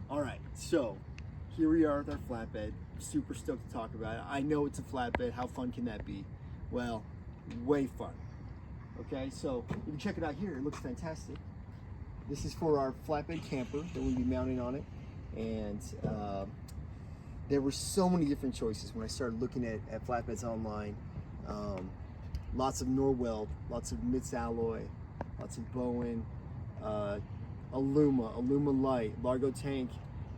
All right, so here we are with our flatbed. Super stoked to talk about it. I know it's a flatbed. How fun can that be? Well, way fun. Okay, so you can check it out here. It looks fantastic. This is for our flatbed camper that we'll be mounting on it. And there were so many different choices when I started looking at flatbeds online. Lots of Norweld, lots of Mitz alloy, lots of Bowen, Aluma Light, Largo Tank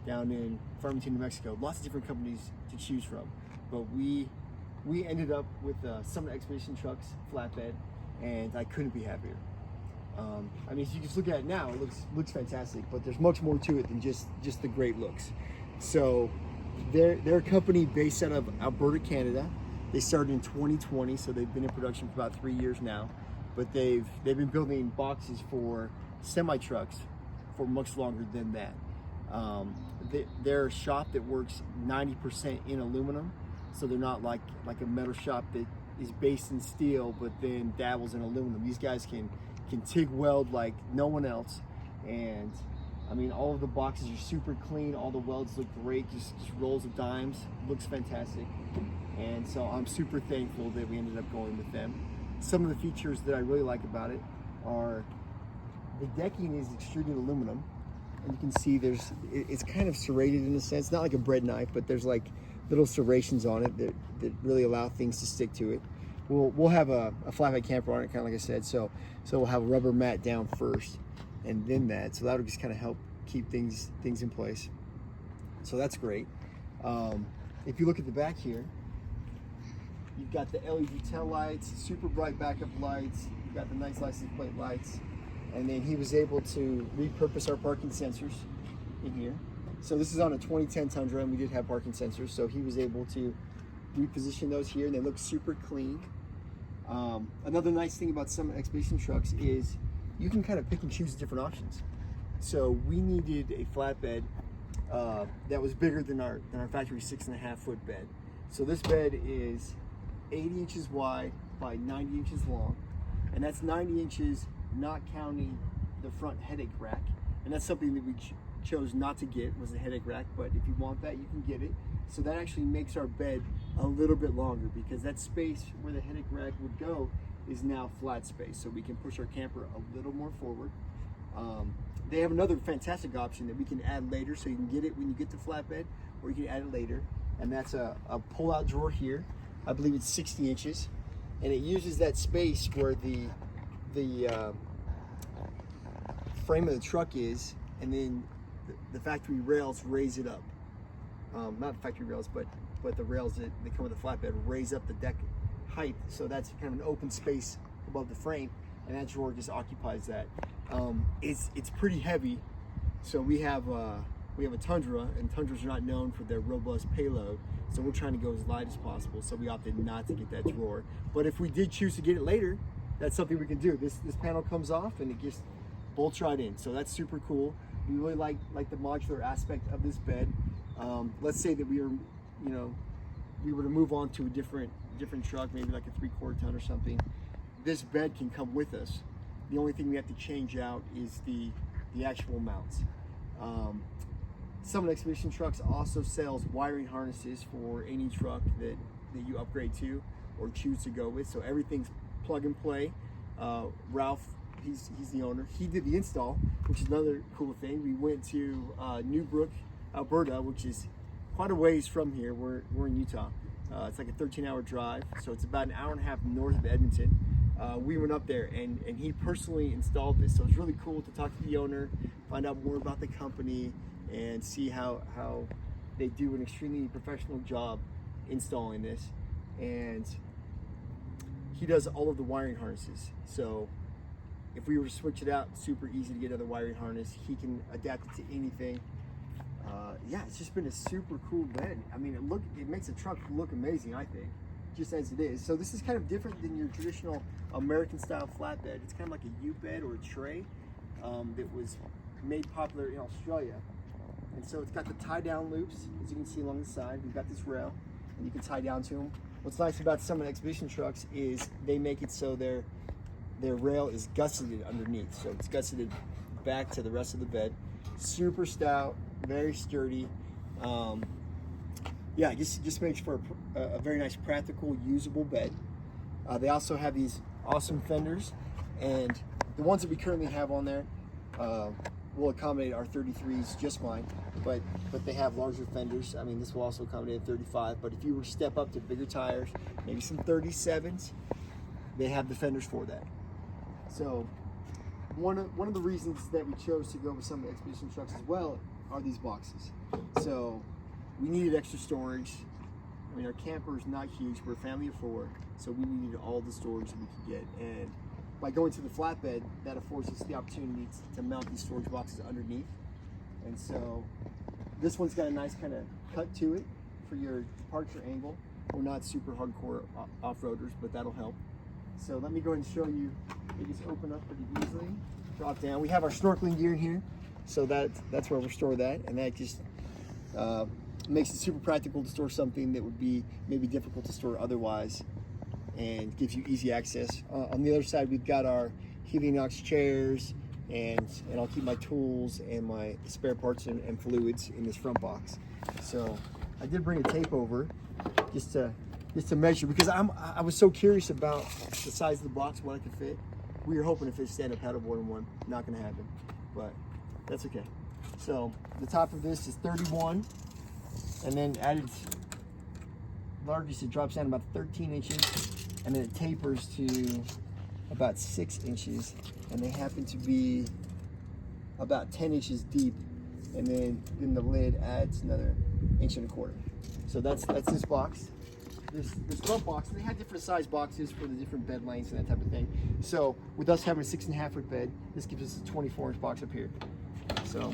down in Farmington, New Mexico. Lots of different companies to choose from. But we ended up with Summit Expedition Trucks flatbed, and I couldn't be happier. I mean, if you just look at it now, it looks fantastic, but there's much more to it than just the great looks. So they're a company based out of Alberta, Canada. They started in 2020, so they've been in production for about 3 years now. But they've been building boxes for semi-trucks for much longer than that. They're a shop that works 90% in aluminum, so they're not like a metal shop that is based in steel but then dabbles in aluminum. These guys can TIG weld like no one else, and I mean, all of the boxes are super clean. All the welds look great, just rolls of dimes, looks fantastic. And so I'm super thankful that we ended up going with them. Some of the features that I really like about it are the decking is extruded aluminum, and you can see it's kind of serrated in a sense, not like a bread knife, but there's like little serrations on it that really allow things to stick to it. We'll have a flatbed camper on it, kind of like I said, so we'll have a rubber mat down first and then that, so that'll just kind of help keep things in place. So that's great. If you look at the back here, you've got the LED tail lights, super bright backup lights, you've got the nice license plate lights, and then he was able to repurpose our parking sensors in here. So this is on a 2010 Tundra, and we did have parking sensors, so he was able to reposition those here, and they look super clean. Another nice thing about some Expedition trucks is you can kind of pick and choose different options. So we needed a flatbed that was bigger than our factory 6.5 foot bed. So this bed is 80 inches wide by 90 inches long, and that's 90 inches not counting the front headache rack. And that's something that we chose not to get, was a headache rack, but if you want that, you can get it. So that actually makes our bed a little bit longer, because that space where the headache rack would go is now flat space, so we can push our camper a little more forward. They have another fantastic option that we can add later, so you can get it when you get the flatbed, or you can add it later, and that's a pull-out drawer here. I believe it's 60 inches, and it uses that space where the frame of the truck is, and then the factory rails raise it up. Not factory rails, but the rails that come with the flatbed raise up the deck height, so that's kind of an open space above the frame, and that drawer just occupies that. It's pretty heavy, so we have a Tundra, and Tundras are not known for their robust payload, so we're trying to go as light as possible, so we opted not to get that drawer. But if we did choose to get it later, that's something we can do. This panel comes off and it just bolts right in, so that's super cool. We really like the modular aspect of this bed. Let's say that we were to move on to a different truck, maybe like a 3/4 ton or something. This bed can come with us. The only thing we have to change out is the actual mounts. Some Expedition trucks also sells wiring harnesses for any truck that you upgrade to or choose to go with. So everything's plug and play. Ralph, he's the owner. He did the install, which is another cool thing. We went to Newbrook, Alberta, which is quite a ways from here. We're in Utah. It's like a 13-hour drive, so it's about an hour and a half north of Edmonton. We went up there, and he personally installed this, so it's really cool to talk to the owner, find out more about the company, and see how they do an extremely professional job installing this. And he does all of the wiring harnesses, so if we were to switch it out, super easy to get another wiring harness. He can adapt it to anything. Yeah, it's just been a super cool bed. I mean, it makes the truck look amazing, I think, just as it is. So this is kind of different than your traditional American style flatbed. It's kind of like a U-bed or a tray that was made popular in Australia. And so it's got the tie down loops, as you can see along the side. We've got this rail, and you can tie down to them. What's nice about some Expedition trucks is they make it so their rail is gusseted underneath. So it's gusseted back to the rest of the bed. super stout, very sturdy. Yeah, just makes for a very nice, practical, usable bed. They also have these awesome fenders, and the ones that we currently have on there will accommodate our 33s just fine, but they have larger fenders. I mean, this will also accommodate a 35, but if you were to step up to bigger tires, maybe some 37s, they have the fenders for that. So one of the reasons that we chose to go with some of the Expedition trucks as well are these boxes. So we needed extra storage. I mean, our camper is not huge. We're a family of 4, so we needed all the storage that we could get. And by going to the flatbed, that affords us the opportunity to mount these storage boxes underneath. And so this one's got a nice kind of cut to it for your departure angle. We're not super hardcore off-roaders, but that'll help. So let me go ahead and show you. They just open up pretty easily, drop down. We have our snorkeling gear in here, so that's where we'll store that, and that just makes it super practical to store something that would be maybe difficult to store otherwise, and gives you easy access. On the other side, we've got our Heliox chairs, and I'll keep my tools and my spare parts and fluids in this front box. So I did bring a tape over just to measure, because I was so curious about the size of the box, what I could fit. We were hoping to fit stand-up paddleboard in one. Not going to happen, but that's okay. So the top of this is 31, and then at its largest, it drops down about 13 inches, and then it tapers to about 6 inches, and they happen to be about 10 inches deep, and then the lid adds another 1.25 inches. So that's this box. This front box, and they had different size boxes for the different bed lengths and that type of thing. So with us having a 6.5 foot bed, this gives us a 24-inch box up here. So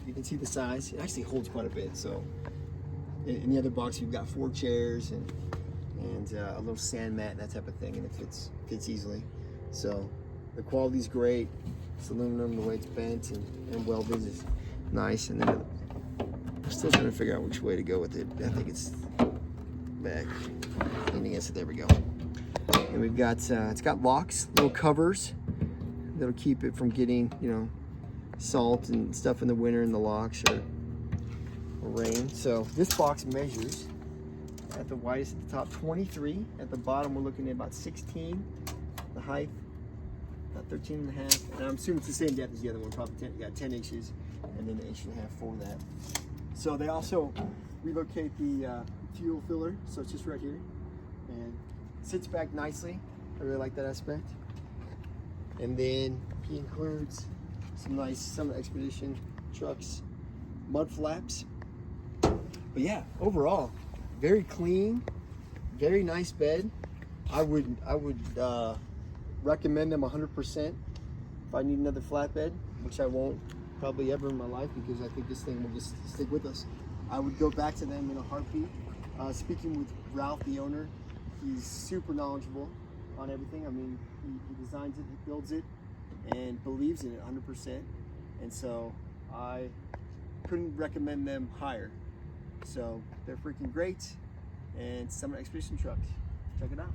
you can see the size. It actually holds quite a bit. So in the other box, you've got 4 chairs and a little sand mat and that type of thing, and it fits easily. So the quality's great. It's aluminum, the way it's bent and welded is nice. And then I'm still trying to figure out which way to go with it. I think it's back, leaning against it. There we go. And we've got it's got locks, little covers that'll keep it from getting, salt and stuff in the winter in the locks or rain. So this box measures at the widest at the top 23, at the bottom we're looking at about 16, the height about 13 and a half, and I'm assuming it's the same depth as the other one, probably 10 inches, and then 1.5 inches for that. So they also relocate the fuel filler, so it's just right here, and sits back nicely. I really like that aspect. And then he includes some nice Summit Expedition trucks mud flaps. But yeah, overall, very clean, very nice bed. I would recommend them 100% if I need another flatbed, which I won't probably ever in my life, because I think this thing will just stick with us. I would go back to them in a heartbeat. Speaking with Ralph, the owner, he's super knowledgeable on everything. I mean, he designs it, he builds it, and believes in it 100%. And so I couldn't recommend them higher. So they're freaking great, and Summit Expedition trucks. Check it out.